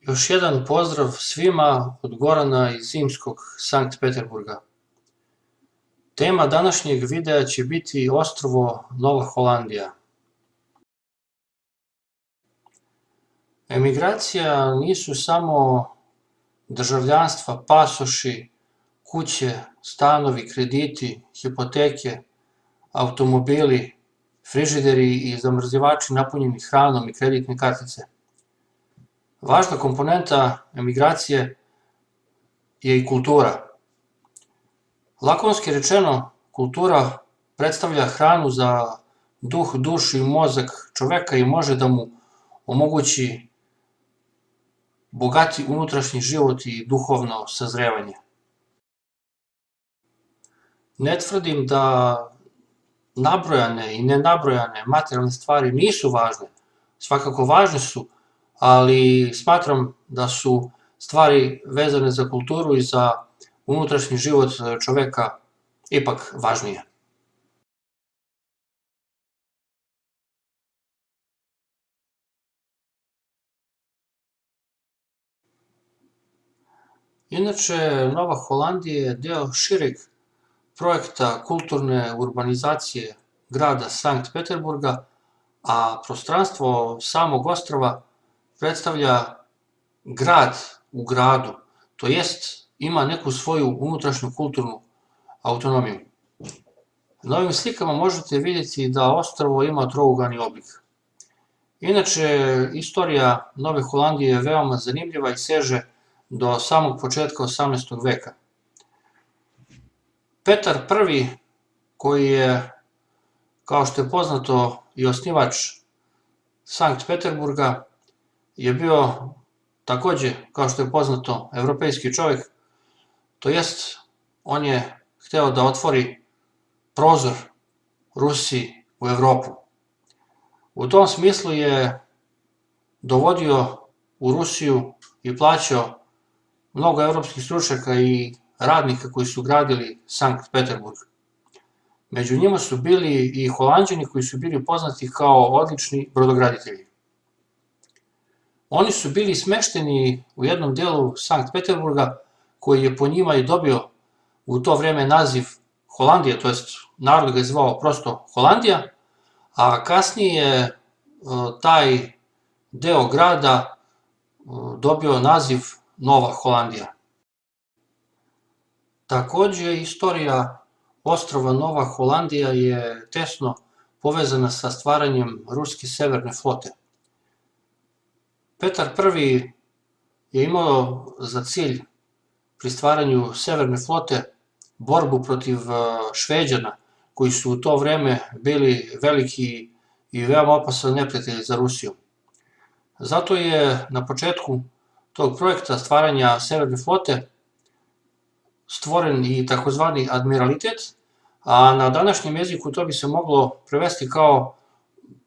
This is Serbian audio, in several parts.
Još jedan pozdrav svima od Gorana iz zimskog Sankt Peterburga. Tema današnjeg videa će biti ostrvo Nova Holandija. Emigracija nisu samo državljanstva, pasoši, kuće, stanovi, krediti, hipoteke, automobili, frižideri i zamrzivači napunjeni hranom i kreditne kartice. Važna komponenta emigracije je i kultura. Lakonski rečeno, kultura predstavlja hranu za duh, dušu i mozak čoveka i može da mu omogući bogati unutrašnji život i duhovno sazrevanje. Ne tvrdim da nabrojane i nenabrojane materijalne stvari nisu važne, svakako važne su, ali smatram da su stvari vezane za kulturu i za unutrašnji život čoveka ipak važnije. Inače, Nova Holandija je deo šireg projekta kulturne urbanizacije grada Sankt Peterburga, a prostranstvo samog ostrva predstavlja grad u gradu, to jest ima neku svoju unutrašnju kulturnu autonomiju. Na ovim slikama možete vidjeti da ostrvo ima trougani oblik. Inače, istorija Nove Holandije je veoma zanimljiva i seže do samog početka 18. veka. Petar I, koji je, kao što je poznato, i osnivač Sankt Peterburga, je bio takođe, kao što je poznato, evropejski čovek, to jest on je hteo da otvori prozor Rusiji u Evropu. U tom smislu je dovodio u Rusiju i plaćao mnogo evropskih stručnjaka i radnika koji su gradili Sankt Peterburg. Među njima su bili i Holanđani koji su bili poznati kao odlični brodograditelji. Oni su bili smešteni u jednom delu Sankt Peterburga koji je po njima i dobio u to vreme naziv Holandija, to jest narod ga je zvao prosto Holandija, a kasnije je taj deo grada dobio naziv Nova Holandija. Takođe, istorija ostrva Nova Holandija je tesno povezana sa stvaranjem ruske severne flote. Petar I je imao za cilj pri stvaranju severne flote borbu protiv Šveđana, koji su u to vreme bili veliki i veoma opasan neprijatelj za Rusiju. Zato je na početku tog projekta stvaranja severne flote stvoren i takozvani admiralitet, a na današnjem jeziku to bi se moglo prevesti kao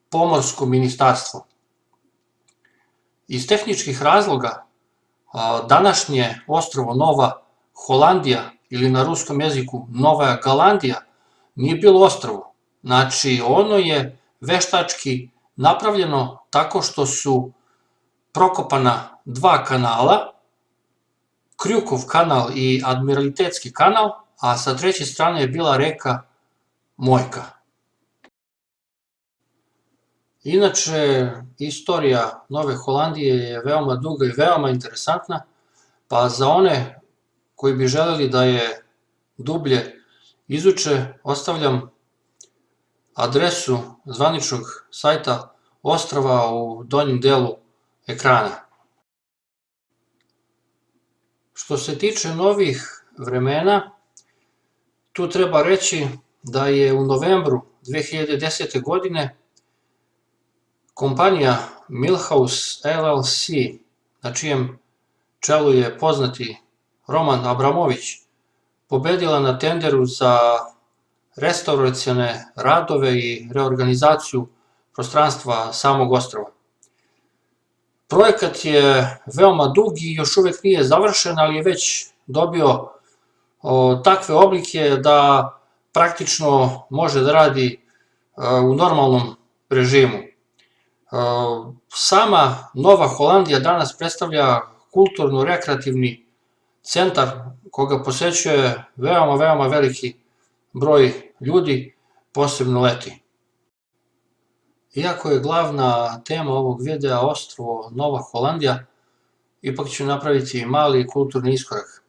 pomorsko ministarstvo. Iz tehničkih razloga današnje ostrvo Nova Holandija ili na ruskom jeziku Nova Galandija nije bilo ostrvo. Znači, ono je veštački napravljeno tako što su prokopana dva kanala, Krjukov kanal i Admiralitetski kanal, a sa treće strane je bila reka Mojka. Inače, istorija Nove Holandije je veoma duga i veoma interesantna, pa za one koji bi želeli da je dublje izuče, ostavljam adresu zvaničnog sajta ostrva u donjem delu ekrana. Što se tiče novih vremena, tu treba reći da je u novembru 2010. godine kompanija Millhouse LLC, na čijem čelu je poznati Roman Abramović, pobedila na tenderu za restauracione radove i reorganizaciju prostranstva samog ostrva. Projekat je veoma dug i još uvek nije završen, ali je već dobio takve oblike da praktično može da radi u normalnom režimu. Sama Nova Holandija danas predstavlja kulturno-rekreativni centar koga posećuje veoma veliki broj ljudi, posebno leti. Iako je glavna tema ovog videa ostrvo Nova Holandija, ipak ću napraviti mali kulturni iskorak.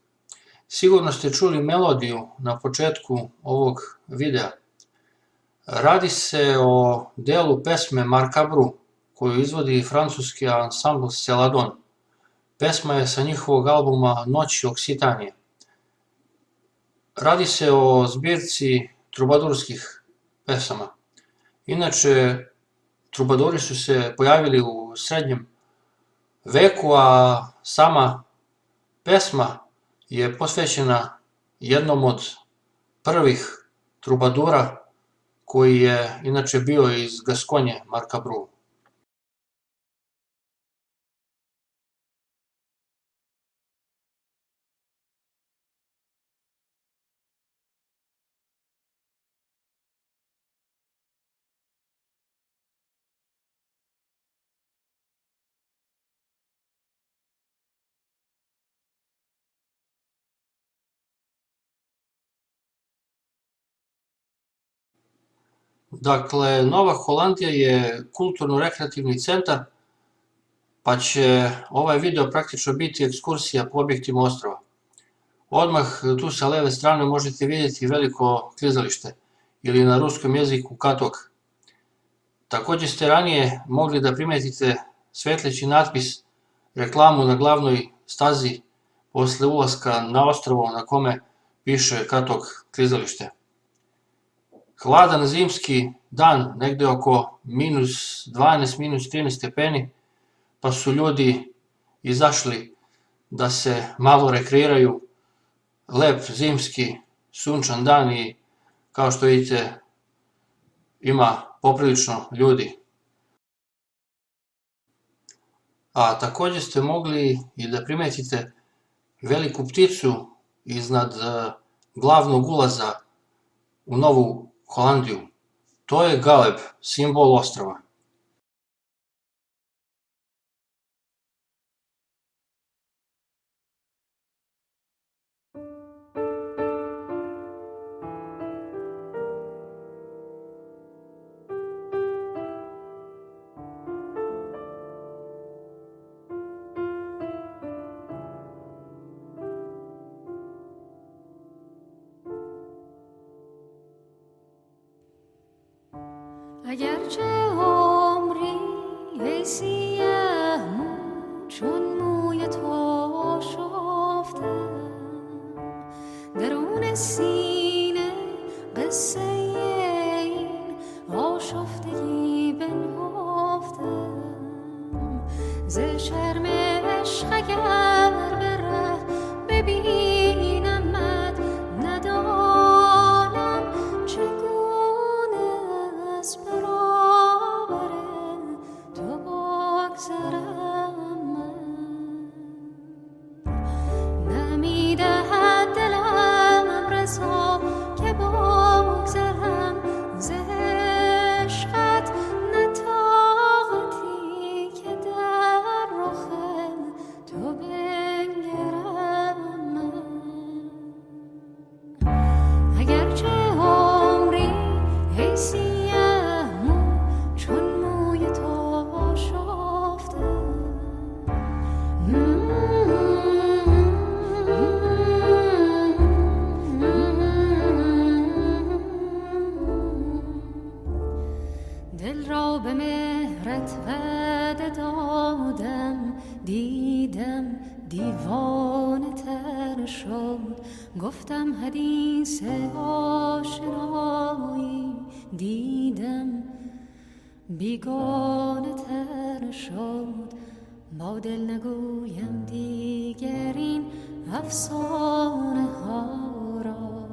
Sigurno ste čuli melodiju na početku ovog videa. Radi se o delu pesme Markabrou, koju izvodi francuski ansambl Celadon. Pesma je sa njihovog albuma Noći Oksitanije. Radi se o zbirci trubadurskih pesama. Inače, trubaduri su se pojavili u srednjem veku, a sama pesma je posvećena jednom od prvih trubadura koji je inače bio iz Gaskonje, Markabrou. Dakle, Nova Holandija je kulturno-rekreativni centar, pa će ovaj video praktično biti ekskursija po objektima ostrva. Odmah tu sa leve strane možete vidjeti veliko klizalište, ili na ruskom jeziku katok. Takođe ste ranije mogli da primetite svetleći natpis, reklamu na glavnoj stazi posle ulaska na ostrvo na kome piše katok klizalište. Hladan zimski dan, negde oko -12, -13 stepeni, pa su ljudi izašli da se malo rekreiraju. Lep zimski sunčan dan i kao što vidite ima poprilično ljudi. A takođe ste mogli i da primetite veliku pticu iznad glavnog ulaza u Novu Holandiju. To je galeb, simbol ostrva. اگرچه عمری ای سیه مو چون موی تو شفتم درون سینه قصه این آشفتگی بنهفتم ز شرم عشق اگر به ره ببینمت ندانم چگونه از برابر تو بگذرم من نمیدهد دلم رضا که بگذرم ز عشقت نه طاقتی که در رخ تو بنگرم من اگرچه عمری ای سیه مو چون موی تو شفتم دل را به مهرت وعده دادم دیدم دیوانه تر شد گفتم حدیث آشنایی دیدم بیگانه تر شد با دل نگویم دیگر این افسانه ها را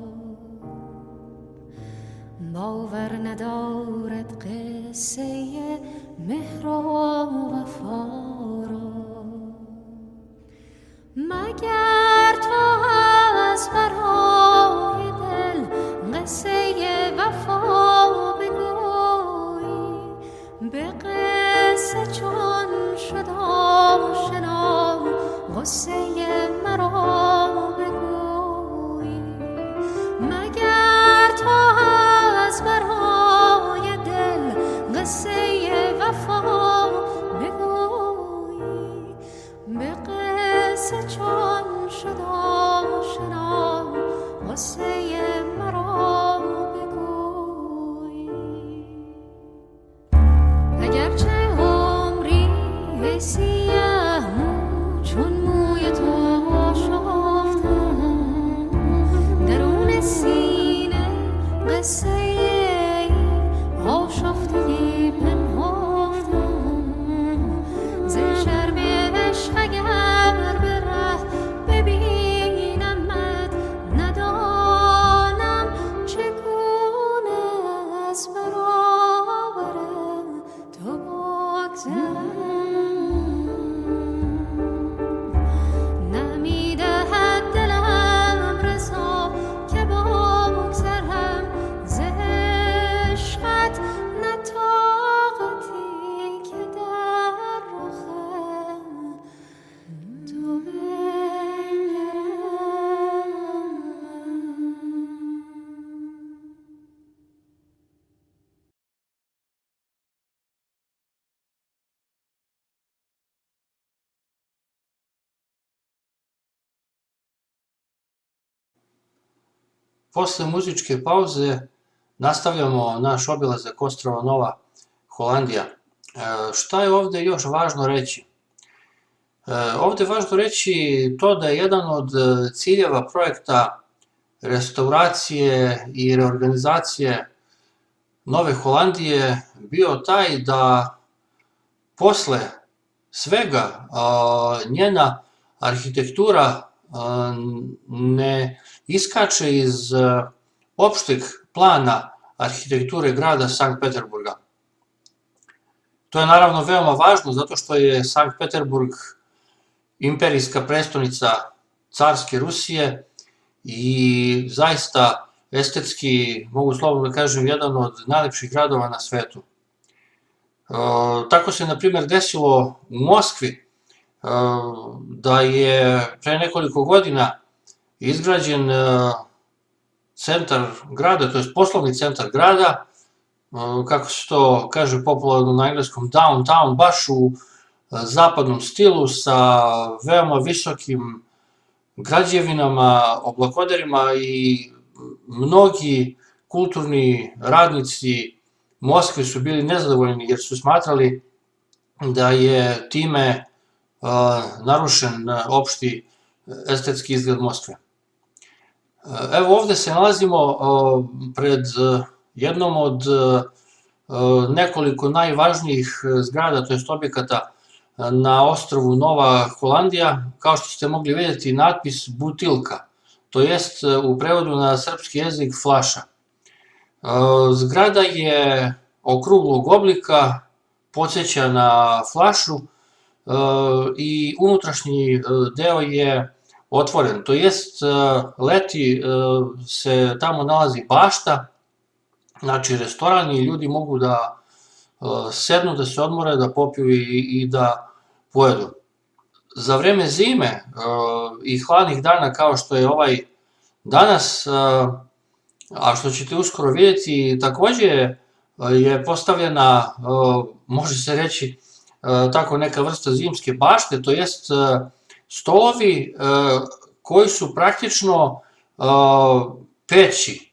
باور ندارد قصه مهر و وفا را مگر تو از برای دل قصه وفا بگویی به قصه قصه مرا بگوی اگرچه عمری سیه مو چون موی تو شافتم درون سینه قصه آشفتگی پنهافتم ز شرم عشق اگر به ره ببینمت ندانم چگونه از برابر تو بگذرم نمیدهد دلم رضا که بگذرم ز عشقت نه طاقتی که در رخ تو بنگرم. Posle muzičke pauze nastavljamo naš obilazak ostrva Nova Holandija. Šta je ovde još važno reći? Ovde je važno reći to da je jedan od ciljeva projekta restauracije i reorganizacije Nove Holandije bio taj da posle svega njena arhitektura ne iskače iz opšteg plana arhitekture grada Sankt Peterburga. To je naravno veoma važno zato što je Sankt Peterburg imperijska prestonica carske Rusije i zaista estetski, mogu slobodno da kažem, jedan od najlepših gradova na svetu. Tako se, na primjer, desilo u Moskvi da je pre nekoliko godina izgrađen centar grada, to je poslovni centar grada, kako se to kaže popularno na engleskom downtown, baš u zapadnom stilu sa veoma visokim građevinama, oblakoderima i mnogi kulturni radnici Moskve su bili nezadovoljni jer su smatrali da je time narušen opšti estetski izgled Moskve. Evo ovde se nalazimo pred jednom od nekoliko najvažnijih zgrada, to jest objekata na ostrvu Nova Holandija. Kao što ste mogli vidjeti natpis Butilka, to jest u prevodu na srpski jezik flaša. Zgrada je okruglog oblika, podsjeća na flašu i unutrašnji deo je otvoren, to jest leti se tamo nalazi bašta, znači restoran i ljudi mogu da sednu, da se odmore, da popiju i da pojedu. Za vreme zime i hladnih dana kao što je ovaj danas, a što ćete uskoro vidjeti, takođe je postavljena, može se reći, tako neka vrsta zimske bašte, to jest stolovi koji su praktično peći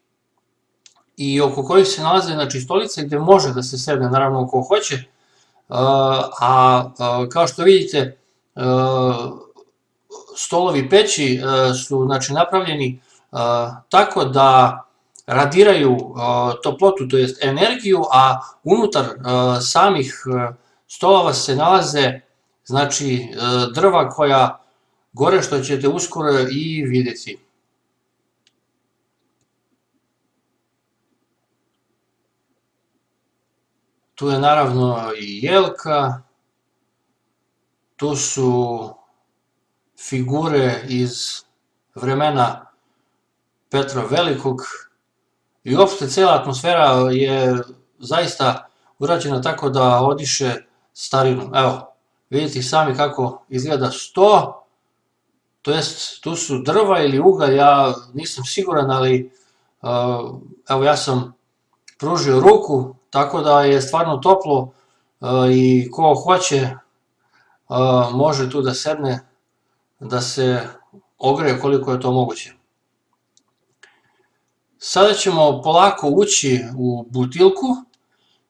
i oko kojih se nalaze, znači, stolice gde može da se sedne, naravno ko hoće, a kao što vidite, stolovi peći su, znači, napravljeni tako da radiraju toplotu, to jest energiju, a unutar samih stolova se nalaze, znači, drva koja gore, što ćete uskoro i vidjeti. Tu je naravno i jelka, tu su figure iz vremena Petra Velikog i uopšte cela atmosfera je zaista urađena tako da odiše starinom. Evo, vidite sami kako izgleda sto, to jest tu su drva ili ugalj, ja nisam siguran, ali evo ja sam pružio ruku, tako da je stvarno toplo i ko hoće može tu da sedne, da se ogreje koliko je to moguće. Sada ćemo polako ući u Butilku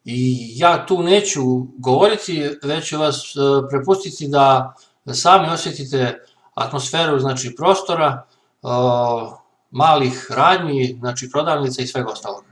i ja tu neću govoriti, već ću vas prepustiti da sami osjetite atmosferu, znači prostora, malih radnji, znači prodavnica i svega ostalog.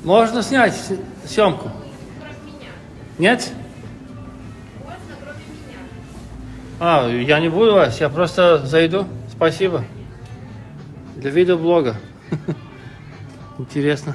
Можно снять съемку? Нет? А, я не буду вас, я просто зайду. Спасибо. Для видеоблога. Интересно.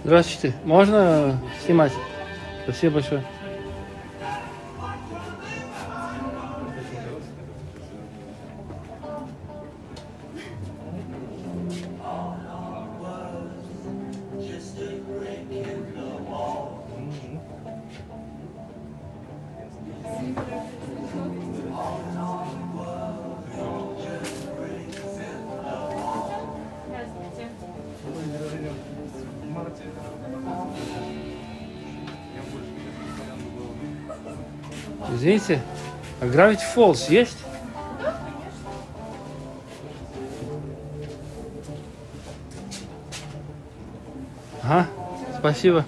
Здравствуйте. Можно снимать? Спасибо большое. Извините, а Gravity Falls есть? Ага, спасибо.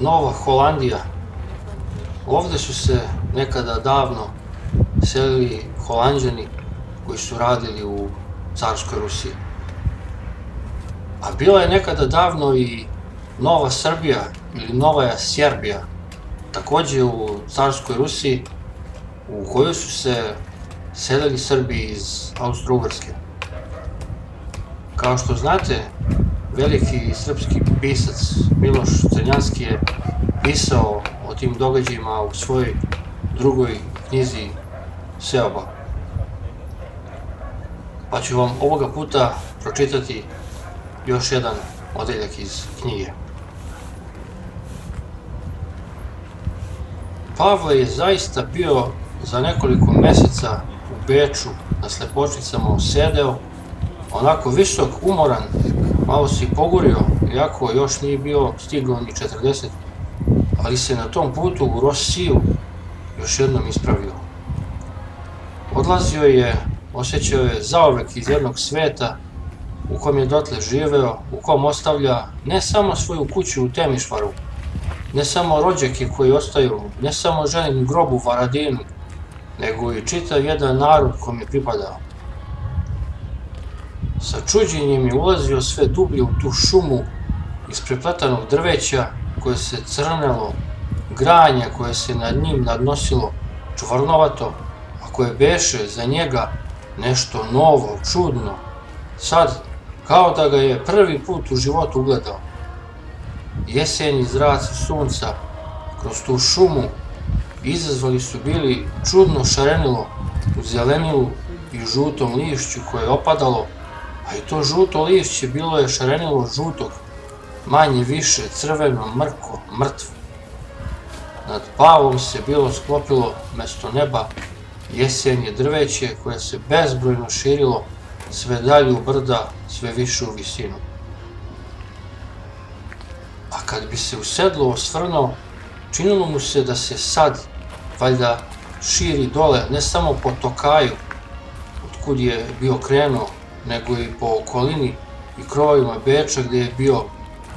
Nova Holandija. Ovde su se nekada davno selili Holanđani koji su radili u carskoj Rusiji. A bila je nekada davno i Nova Srbija ili Novaja Serbija, takođe u carskoj Rusiji, u kojoj su se selili Srbi iz Austro-Ugarske. Kao što znate, veliki srpski pisac Miloš Crnjanski je pisao o tim događajima u svojoj drugoj knjizi Seoba. Pa ću vam ovoga puta pročitati još jedan odeljak iz knjige. Pavle je zaista bio za nekoliko meseca u Beču na slepočicama sedeo, onako visok, umoran, malo se i pogurio, iako još nije bio stigao ni 40, ali se na tom putu u Rosiju još jednom ispravio. Odlazio je, osjećao je zaovek iz jednog sveta u kom je dotle živeo, u kom ostavlja ne samo svoju kuću u Temišvaru, ne samo rođake koji ostaju, ne samo ženin grob u Varadinu, nego i čitav jedan narod kom je pripadao. Sa čuđenjem je ulazio sve dublje u tu šumu isprepletanog drveća koje se crnelo, granja koje se nad njim nadnosilo čvornovato, a koje beše za njega nešto novo, čudno, sad kao da ga je prvi put u životu ugledao. Jesenji zraci sunca kroz tu šumu izazvali su bili čudno šarenilo u zelenilu i žutom lišću koje je opadalo, a i to žuto lišće bilo je šarenilo žutog, manje više crveno, mrko, mrtvo. Nad Pavlom se bilo sklopilo mesto neba jesenje drveće koje se bezbrojno širilo sve dalje u brda, sve više u visinu. A kad bi se u sedlo osvrnuo, činilo mu se da se sad, valjda, širi dole, ne samo po Tokaju, otkud je bio krenuo, nego i po okolini i krovovima Beča gde je bio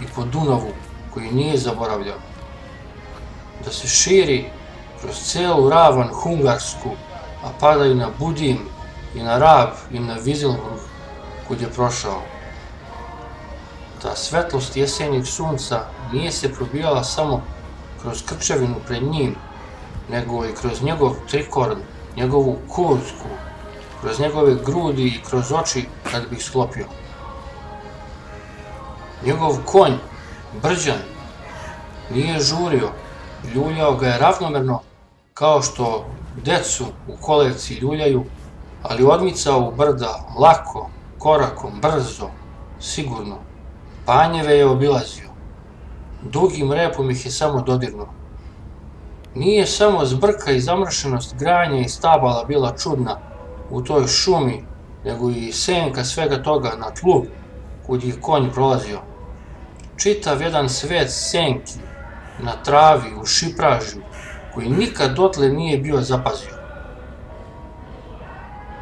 i po Dunavu, koji nije zaboravljao. Da se širi kroz celu ravan hungarsku, a pada i na Budim, i na Rab, i na Vizelbrug, kud je prošao. Ta svetlost jesenjeg sunca nije se probijala samo kroz krčevinu pred njim, nego i kroz njegov trikorn, njegovu kursku, kroz njegove grudi i kroz oči kad bi ih sklopio. Njegov konj, Brđan, nije žurio, ljuljao ga je ravnomerno kao što decu u kolevci ljuljaju, ali odmicao u brda lako, korakom, brzo, sigurno. Panjeve je obilazio. Dugim repom ih je samo dodirnuo. Nije samo zbrka i zamršenost granja i stabala bila čudna u toj šumi, nego i senka svega toga na tlu kud je konj prolazio. Čitav jedan svet senki, na travi, u šipražju, koji nikad dotle nije bio zapazio.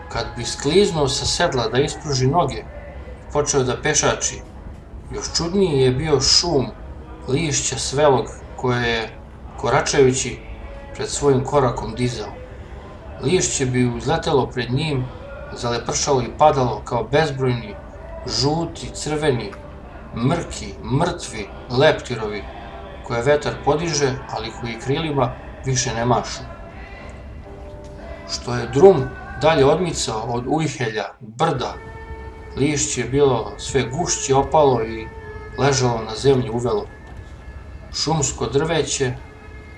Kad bi skliznuo sa sedla da ispruži noge i počeo da pešači, još čudniji je bio šum lišća svelog koje je, koračajući, pred svojim korakom dizao. Lišće bi uzletelo pred njim, zalepršalo i padalo kao bezbrojni, žuti, crveni, mrki, mrtvi leptirovi, koje vetar podiže, ali koji krilima više ne mašu. Što je drum dalje odmicao od ujhelja, brda, lišće je bilo sve gušće opalo i ležalo na zemlji uvelo. Šumsko drveće,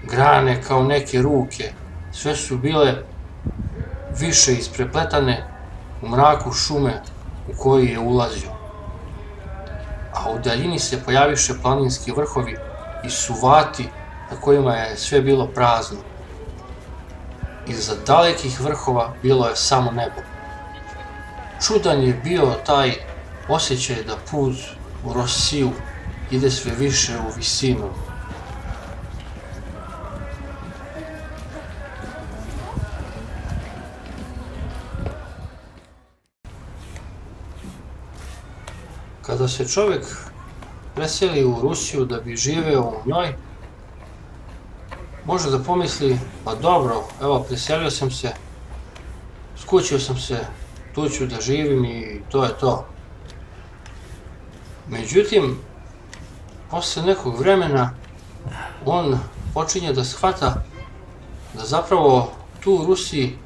grane kao neke ruke, sve su bile više isprepletane u mraku šume u koji je ulazio. A u daljini se pojaviše planinski vrhovi i suvati na kojima je sve bilo prazno. Iza dalekih vrhova bilo je samo nebo. Čudan je bio taj osjećaj da put u Rosiju ide sve više u visinu. Kada se čovek preseli u Rusiju da bi živeo u njoj, može da pomisli, pa dobro, evo, preselio sam se, skućio sam se, tu ću da živim i to je to. Međutim, posle nekog vremena, on počinje da shvata da zapravo tu u Rusiji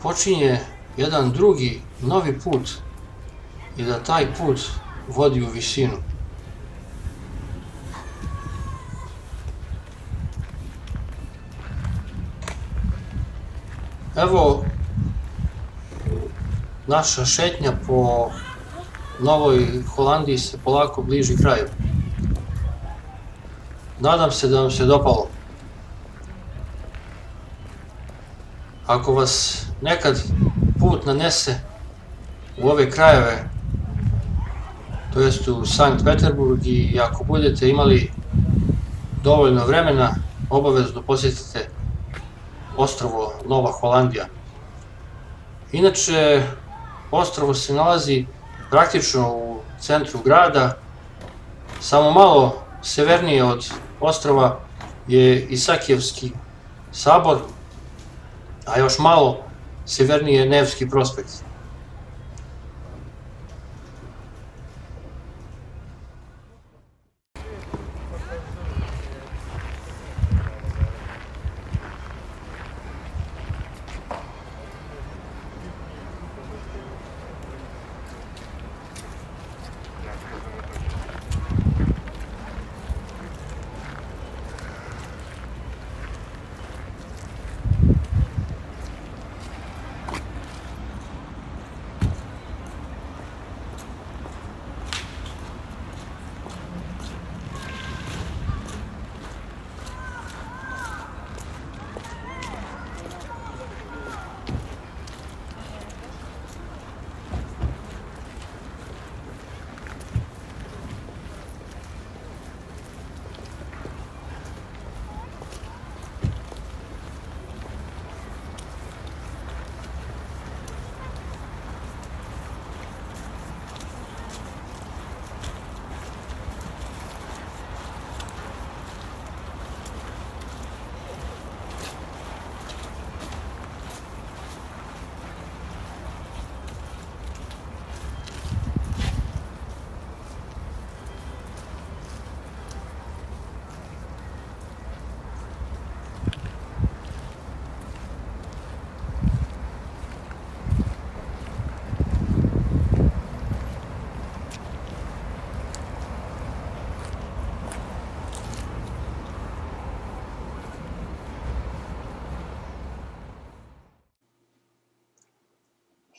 počinje jedan drugi, novi put i da taj put vodi u visinu. Evo, naša šetnja po Novoj Holandiji se polako bliži kraju. Nadam se da vam se dopalo. Ako vas nekad put nanese u ove krajeve, to jest u Sankt Peterburg, i ako budete imali dovoljno vremena, obavezno posjetite ostrvo Nova Holandija. Inače, ostrvo se nalazi praktično u centru grada, samo malo severnije od ostrva je Isakijevski sabor, a još malo severnije je Nevski prospekt.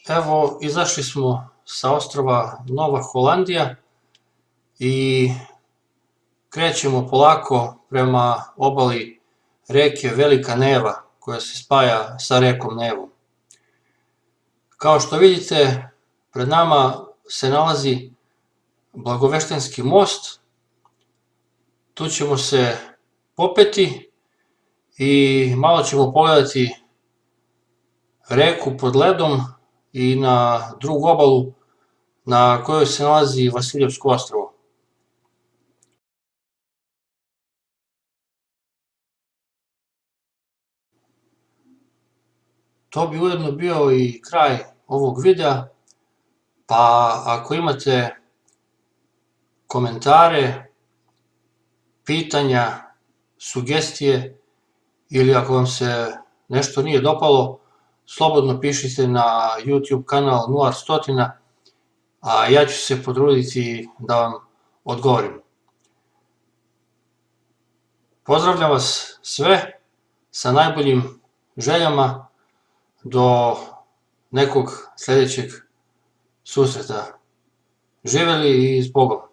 Evo, izašli smo sa ostrva Nova Holandija i krećemo polako prema obali reke Velika Neva, koja se spaja sa rekom Nevom. Kao što vidite, pred nama se nalazi Blagoveštenski most. Tu ćemo se popeti i malo ćemo pogledati reku pod ledom i na drugu obalu na kojoj se nalazi Vasiljevsko ostrvo. To bi ujedno bio i kraj ovog videa, pa ako imate komentare, pitanja, sugestije ili ako vam se nešto nije dopalo, slobodno pišite na YouTube kanal Nuar Stotina, a ja ću se potruditi da vam odgovorim. Pozdravljam vas sve sa najboljim željama do nekog sljedećeg susreta. Živeli i s Bogom!